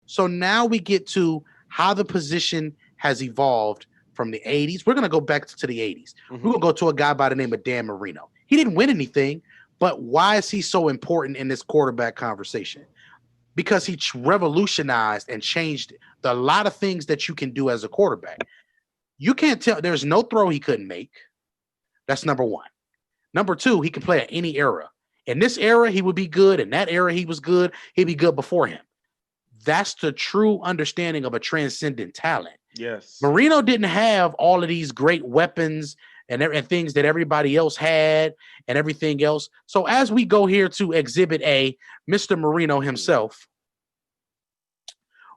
So now we get to how the position has evolved from the 80s. We're going to go back to the 80s. We're going to go to a guy by the name of Dan Marino. He didn't win anything, but why is he so important in this quarterback conversation? Because he revolutionized and changed a lot of things that you can do as a quarterback. You can't tell, there's no throw he couldn't make. That's number one. Number two, he can play at any era. In this era, he would be good. In that era, he was good. He'd be good before him. That's the true understanding of a transcendent talent. Yes. Marino didn't have all of these great weapons and things that everybody else had and everything else. So as we go here to Exhibit A, Mr. Marino himself,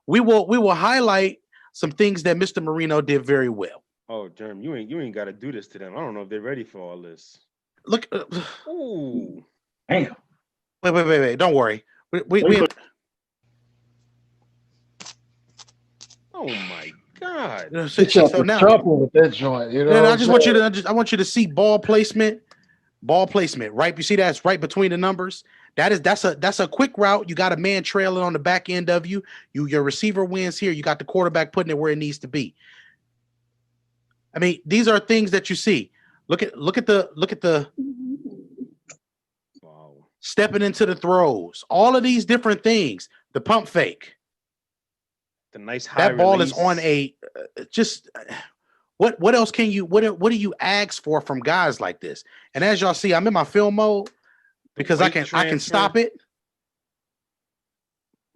we will highlight some things that Mr. Marino did very well. Oh, Jerm, you ain't got to do this to them. I don't know if they're ready for all this. Look. Ooh. Damn. Wait. Don't worry. We Oh my God! So now, trouble with that joint. You know, I want you to see ball placement. Ball placement, right? You see that's right between the numbers. That's a quick route. You got a man trailing on the back end of you. Your receiver wins here. You got the quarterback putting it where it needs to be. I mean, these are things that you see. Look at the wow. Stepping into the throws. All of these different things. The pump fake. The nice high that ball release. is on a just what else can you what do you ask for from guys like this? And as y'all see, I'm in my film mode because I can stop it.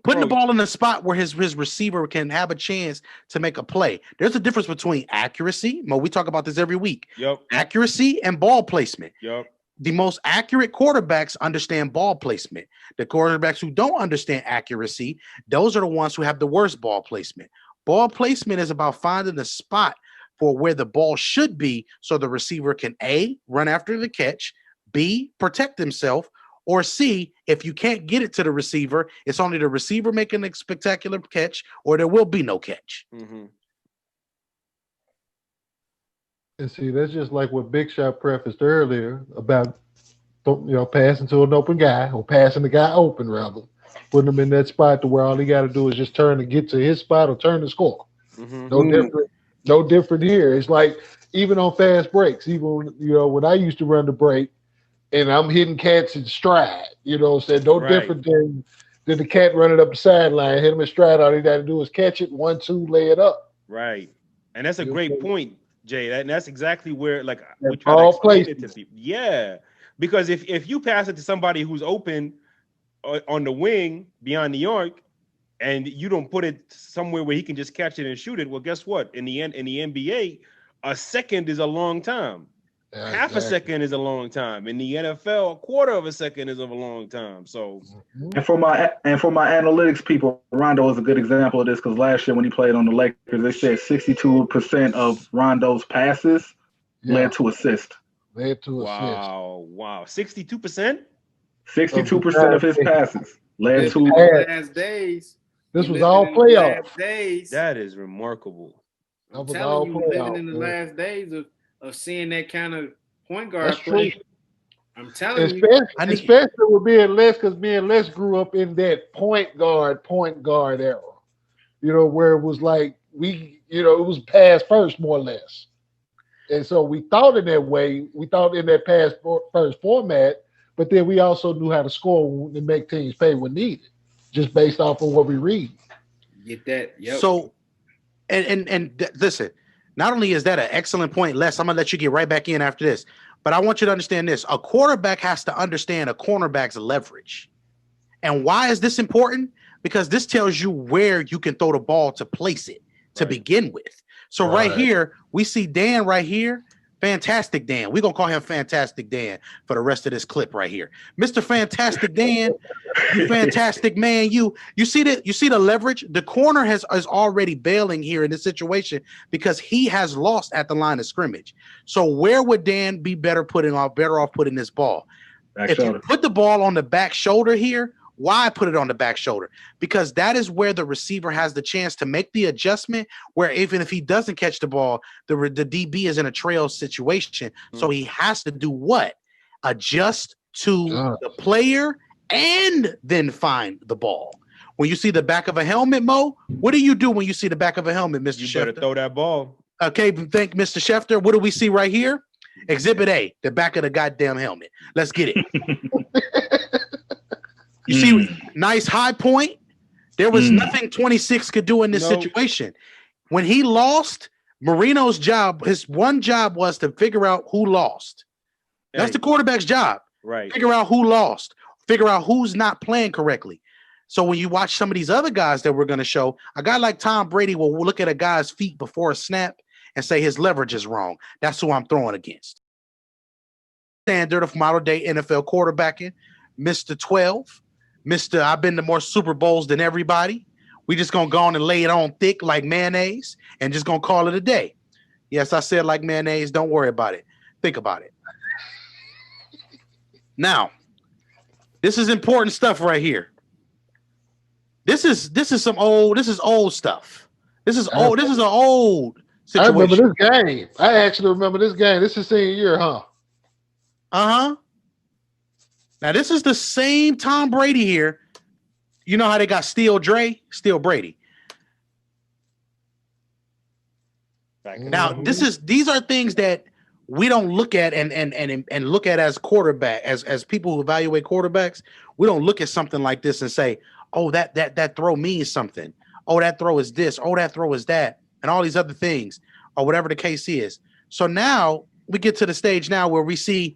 Putting the ball in the spot where his receiver can have a chance to make a play. There's a difference between accuracy. Mo, we talk about this every week. Yep. Accuracy and ball placement. Yep. The most accurate quarterbacks understand ball placement. The quarterbacks who don't understand accuracy, those are the ones who have the worst ball placement. Ball placement is about finding the spot for where the ball should be so the receiver can A, run after the catch, B, protect himself, or C, if you can't get it to the receiver, it's only the receiver making a spectacular catch or there will be no catch. Mm-hmm. And see, that's just like what Big Shot prefaced earlier about, passing to an open guy or passing the guy open, rather, putting him in that spot to where all he got to do is just turn to get to his spot or turn to score. Mm-hmm. No different here. It's like even on fast breaks, even when I used to run the break and I'm hitting cats in stride, said no different than the cat running up the sideline, hit him in stride. All he got to do is catch it, 1, 2, lay it up. Right, and that's a great point, Jay. And that's exactly where we try to explain it to people. Yeah, because if you pass it to somebody who's open on the wing beyond the arc, and you don't put it somewhere where he can just catch it and shoot it, well, guess what? In the NBA, a second is a long time. Yeah, Half a second is a long time. In the NFL, a quarter of a second is a long time. So, and for my analytics people, Rondo is a good example of this because last year when he played on the Lakers, they said 62% of Rondo's passes led to assist. Led to assist. Wow, 62%. 62% of his passes led to last days. This was all playoffs. That is remarkable. I'm telling you, living in the last days of seeing that kind of point guard play. I'm telling you, especially with being Les, because me and Les grew up in that point guard era. Where it was like it was pass first more or less, and so we thought in that way. We thought in that pass first format, but then we also knew how to score and make teams pay when needed, just based off of what we read. Get that? Yep. So, and listen. Not only is that an excellent point, Les, I'm going to let you get right back in after this, but I want you to understand this. A quarterback has to understand a cornerback's leverage. And why is this important? Because this tells you where you can throw the ball to place it to begin with. So right here, we see Dan right here. Fantastic Dan. We're going to call him Fantastic Dan for the rest of this clip right here. Mr. Fantastic Dan, you fantastic man. You see the leverage? The corner is already bailing here in this situation because he has lost at the line of scrimmage. So where would Dan be better off putting this ball? If you put the ball on the back shoulder here, why put it on the back shoulder? Because that is where the receiver has the chance to make the adjustment where even if he doesn't catch the ball, the DB is in a trail situation. So he has to do what? Adjust to the player and then find the ball. When you see the back of a helmet, Mo, what do you do when you see the back of a helmet, Mr. You Schefter? better throw that ball. Okay, thank Mr. Schefter. What do we see right here? Exhibit A, the back of the goddamn helmet. Let's get it. You see, nice high point. There was nothing 26 could do in this situation. When he lost, Marino's job, his one job was to figure out who lost. That's the quarterback's job. Right. Figure out who lost. Figure out who's not playing correctly. So when you watch some of these other guys that we're going to show, a guy like Tom Brady will look at a guy's feet before a snap and say his leverage is wrong. That's who I'm throwing against. Standard of model day NFL quarterbacking, Mr. 12, Mr. I've been to more Super Bowls than everybody. We just going to go on and lay it on thick like mayonnaise and just going to call it a day. Yes, I said like mayonnaise. Don't worry about it. Think about it. Now, this is important stuff right here. This is old stuff. This is old. This is an old situation. I remember this game. I actually remember this game. This is senior year, huh? Uh-huh. Now, this is the same Tom Brady here. You know how they got Steel Brady. Now, these are things that we don't look at and look at as quarterback, as people who evaluate quarterbacks. We don't look at something like this and say, oh, that throw means something. Oh, that throw is this. Oh, that throw is that. And all these other things, or whatever the case is. So now we get to the stage now where we see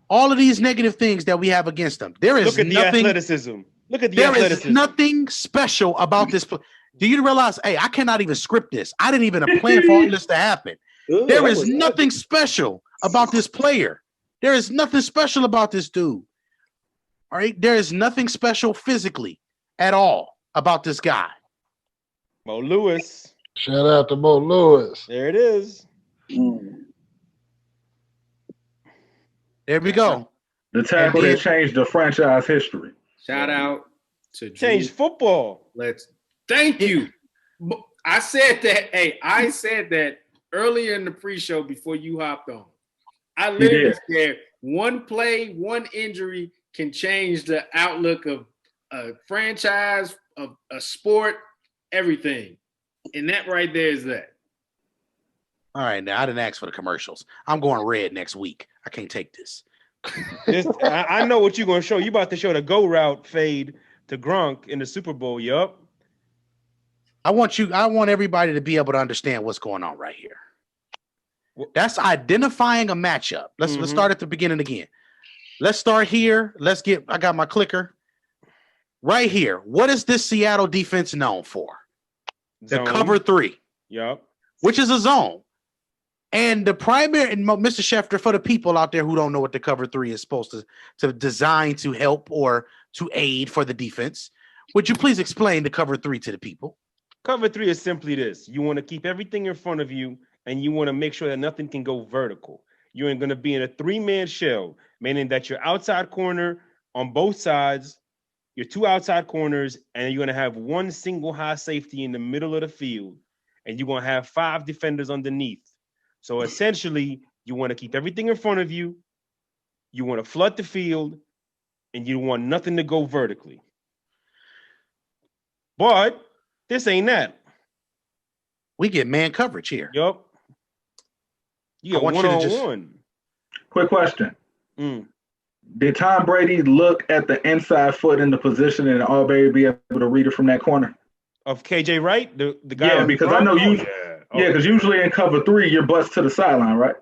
all of these negative things that we have against them. There is nothing. The athleticism. Look at the athleticism. There is nothing special about this. Do you realize, hey, I cannot even script this. I didn't even plan for all this to happen. There is nothing special about this player. There is nothing special about this dude. All right. There is nothing special physically at all about this guy. Mo Lewis. Shout out to Mo Lewis. There it is. There we go. The tackle that changed the franchise history. Shout out to Change football. Thank you. I said that. Hey, I said that earlier in the pre-show before you hopped on. I literally said one play, one injury can change the outlook of a franchise, of a sport, everything. And that right there is that. All right, now I didn't ask for the commercials. I'm going red next week. I can't take this. I know what you're going to show. You about to show the go route fade to Gronk in the Super Bowl. Yup. I want everybody to be able to understand what's going on right here. That's identifying a matchup. Let's start at the beginning again. Let's start here. I got my clicker right here. What is this Seattle defense known for? Zone. The cover 3. Yep. Which is a zone. And the primary, and Mr. Schefter, for the people out there who don't know what the cover 3 is supposed to design to help or to aid for the defense, would you please explain the cover 3 to the people? Cover 3 is simply this. You want to keep everything in front of you, and you want to make sure that nothing can go vertical. You're going to be in a 3-man shell, meaning that your outside corner on both sides, your 2 outside corners, and you're going to have one single high safety in the middle of the field, and you're going to have 5 defenders underneath. So essentially, you want to keep everything in front of you. You want to flood the field, and you want nothing to go vertically. But this ain't that. We get man coverage here. Yup. You got one-on-one. Quick question. Did Tom Brady look at the inside foot in the position and already be able to read it from that corner? Of KJ Wright? The guy. Yeah, because I know you. Yeah, because usually in cover 3, your butt's to the sideline, right?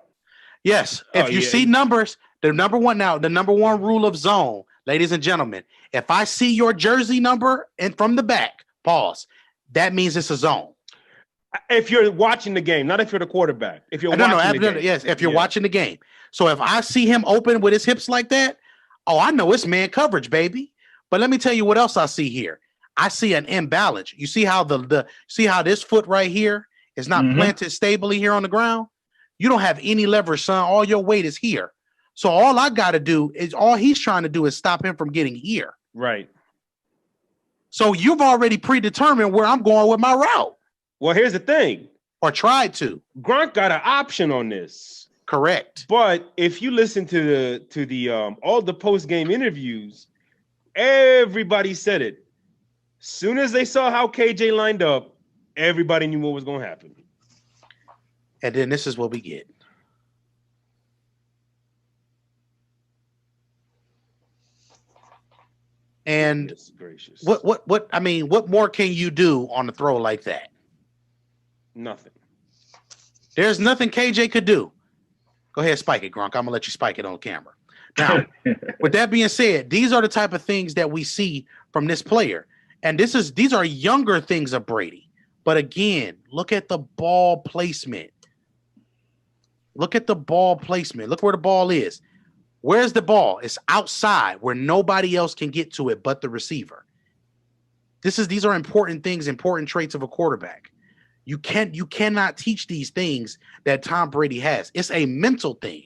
Yes. If you see numbers, the number one rule of zone, ladies and gentlemen, if I see your jersey number and from the back, pause, that means it's a zone. If you're watching the game, not if you're the quarterback. If you're watching the game. Yes, if you're watching the game. So if I see him open with his hips like that, I know it's man coverage, baby. But let me tell you what else I see here. I see an imbalance. You see how see how this foot right here is not planted stably here on the ground? You don't have any leverage, son. All your weight is here. So all I got to do is all he's trying to do is stop him from getting here. Right. So you've already predetermined where I'm going with my route. Well, here's the thing. Or tried to. Gronk got an option on this. Correct. But if you listen to the all the post-game interviews, everybody said it. Soon as they saw how KJ lined up, everybody knew what was going to happen. And then this is what we get. And gracious. What I mean, what more can you do on a throw like that? Nothing. There's nothing KJ could do. Go ahead, spike it, Gronk. I'm gonna let you spike it on camera. Now, with that being said, these are the type of things that we see from this player. And these are younger things of Brady. But again, look at the ball placement. Look at the ball placement. Look where the ball is. Where's the ball? It's outside where nobody else can get to it but the receiver. These are important things, important traits of a quarterback. You cannot teach these things that Tom Brady has. It's a mental thing.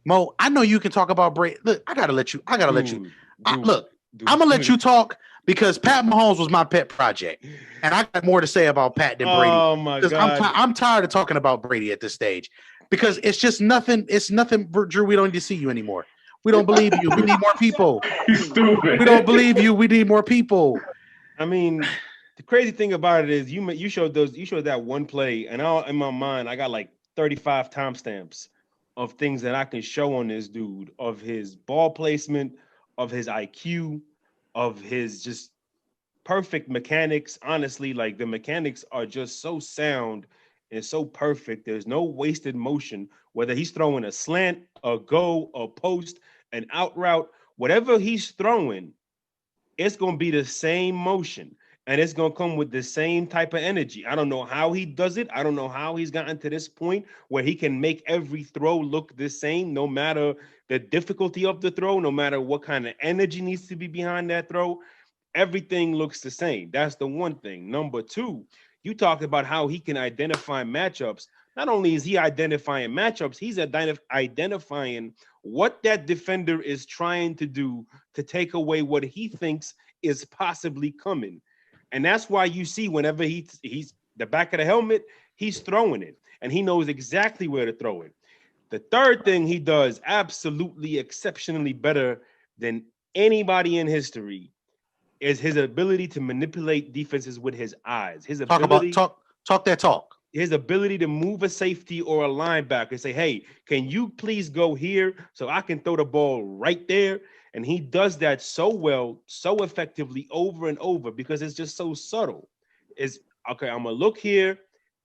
Mo, I know you can talk about Brady. Look, I gotta let you. I'm gonna let you talk because Pat Mahomes was my pet project, and I got more to say about Pat than Brady. Oh my God! I'm tired of talking about Brady at this stage because it's just nothing. It's nothing, Drew. We don't need to see you anymore. We don't believe you. We need more people. He's stupid. We don't believe you. We need more people. I mean, the crazy thing about it is you showed that one play, and in my mind I got like 35 timestamps of things that I can show on this dude, of his ball placement, of his IQ, of his just perfect mechanics. Honestly, like the mechanics are just so sound and so perfect. There's no wasted motion, whether he's throwing a slant, a go, a post, an out route, whatever he's throwing, it's going to be the same motion. And it's going to come with the same type of energy. I don't know how he does it. I don't know how he's gotten to this point where he can make every throw look the same, no matter the difficulty of the throw, no matter what kind of energy needs to be behind that throw. Everything looks the same. That's the one thing. Number two, you talked about how he can identify matchups. Not only is he identifying matchups, he's identifying what that defender is trying to do to take away what he thinks is possibly coming. And that's why you see whenever he's the back of the helmet, he's throwing it, and he knows exactly where to throw it. The third thing he does absolutely exceptionally better than anybody in history is his ability to manipulate defenses with his eyes. His ability talk that talk. His ability to move a safety or a linebacker and say, hey, can you please go here so I can throw the ball right there? And he does that so well, so effectively over and over because it's just so subtle. It's okay, I'm going to look here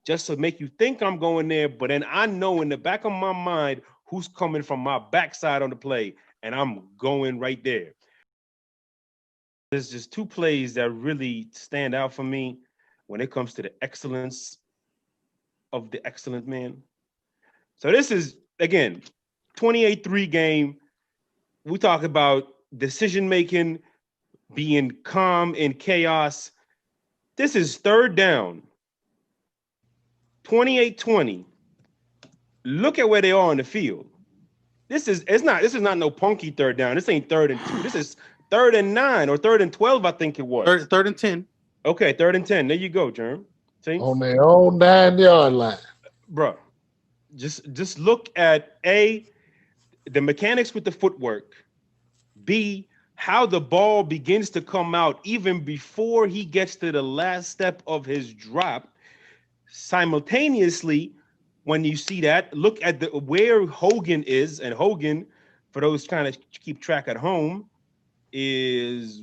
just to make you think I'm going there, but then I know in the back of my mind who's coming from my backside on the play, and I'm going right there. There's just two plays that really stand out for me when it comes to the excellence of the excellent man. So this is, again, 28-3 game. We talk about decision-making, being calm in chaos. This is third down, 28-20. Look at where they are on the field. This is not no punky third down. This ain't 3rd and 2. This is 3rd and 9 or 3rd and 12, I think it was. Third and 10. Okay, 3rd and 10. There you go, Germ. See? On their own 9-yard line. Bro, just look at A, the mechanics with the footwork, B, how the ball begins to come out even before he gets to the last step of his drop. Simultaneously, when you see that, look at where Hogan is, and Hogan, for those trying to keep track at home, is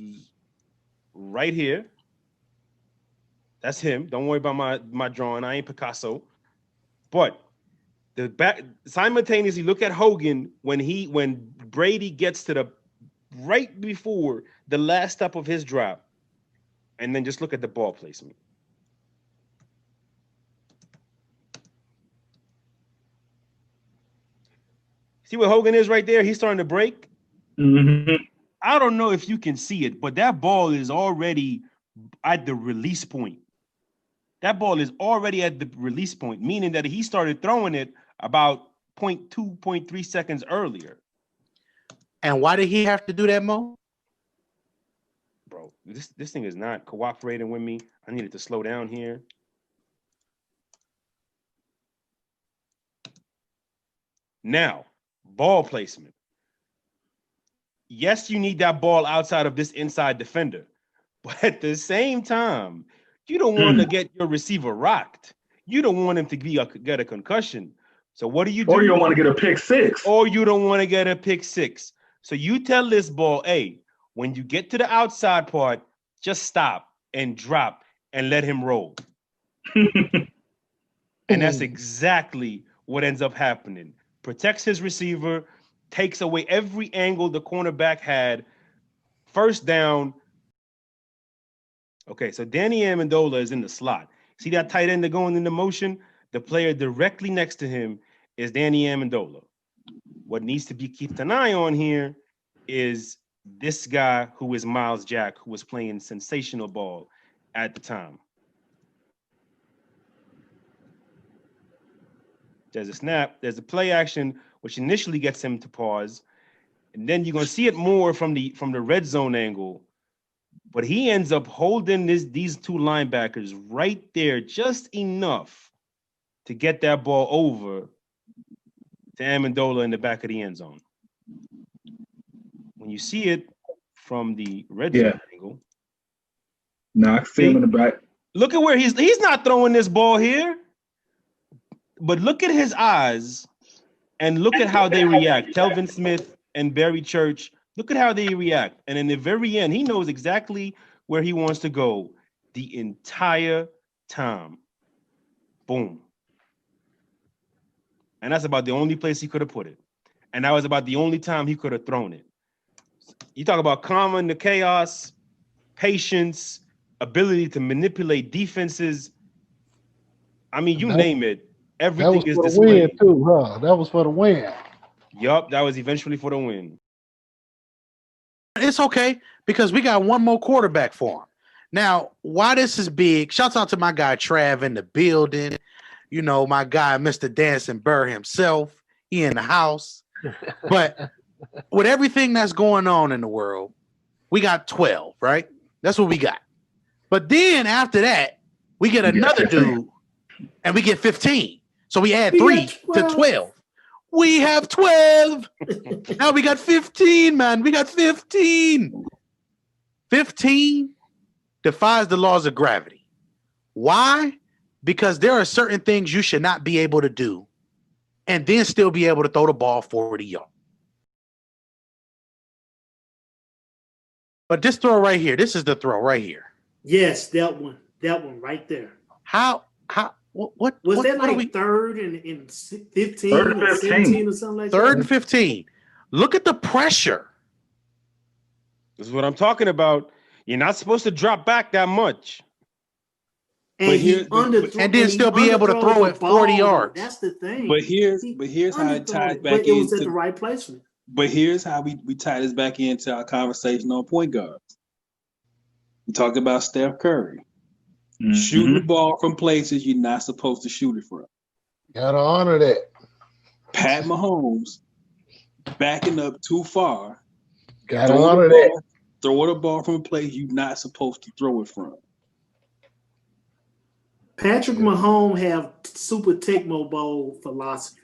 right here. That's him. Don't worry about my drawing. I ain't Picasso. But the back simultaneously, look at Hogan when Brady gets to the right before the last step of his drop, and then just look at the ball placement. See where Hogan is right there? He's starting to break. Mm-hmm. I don't know if you can see it, but that ball is already at the release point. That ball is already at the release point, meaning that he started throwing it about 0.2, 0.3 seconds earlier. And why did he have to do that, Mo? Bro, this thing is not cooperating with me. I needed to slow down here. Now, ball placement. Yes, you need that ball outside of this inside defender, But at the same time, you don't want to get your receiver rocked. You don't want him to get a concussion. So what do? Or you don't want to get a pick six. Or you don't want to get a pick six. So you tell this ball, hey, when you get to the outside part, just stop and drop and let him roll. And that's exactly what ends up happening. Protects his receiver, takes away every angle the cornerback had. First down. Okay, so Danny Amendola is in the slot. See that tight end going into motion? The player directly next to him is Danny Amendola. What needs to be kept an eye on here is this guy who is Miles Jack, who was playing sensational ball at the time. There's a snap, there's a play action, which initially gets him to pause. And then you're going to see it more from the red zone angle. But he ends up holding these two linebackers right there just enough to get that ball over to Amendola in the back of the end zone. When you see it from the red zone angle. I see him in the back. Look at where he's not throwing this ball here. But look at his eyes and look at how they react. Telvin Smith and Barry Church, look at how they react. And in the very end, he knows exactly where he wants to go the entire time. Boom. And that's about the only place he could have put it. And that was about the only time he could have thrown it. You talk about calm in the chaos, patience, ability to manipulate defenses. I mean, you name it. Everything is for the displayed. win too, huh? That was for the win. Yup, that was eventually for the win. It's okay because we got one more quarterback for him. Now, why this is big, shouts out to my guy Trav in the building. You know, my guy, Mr. Dancing Burr himself. He in the house. But with everything that's going on in the world, we got 12, right? That's what we got. But then after that, we get another dude and we get 15. So we add 3 to 12. We have 12. Now we got 15, man. We got 15. 15 defies the laws of gravity. Why? Because there are certain things you should not be able to do and then still be able to throw the ball 40 yards. But this throw right here, this is the throw right here. Yes, that one right there. What was that what like third and 15 Third or 15. 17 or something like that? Third and 15. Look at the pressure. This is what I'm talking about. You're not supposed to drop back that much. And and then still be able to throw it 40 yards. That's the thing. But here's how it ties back into. It was at the right placement. But here's how we tie this back into our conversation on point guards. We talked about Steph Curry. Mm-hmm. Shooting the ball from places you're not supposed to shoot it from. Gotta honor that. Pat Mahomes backing up too far. Gotta honor that. Throw the ball from a place you're not supposed to throw it from. Patrick Mahomes have Super Tecmo Bowl philosophy.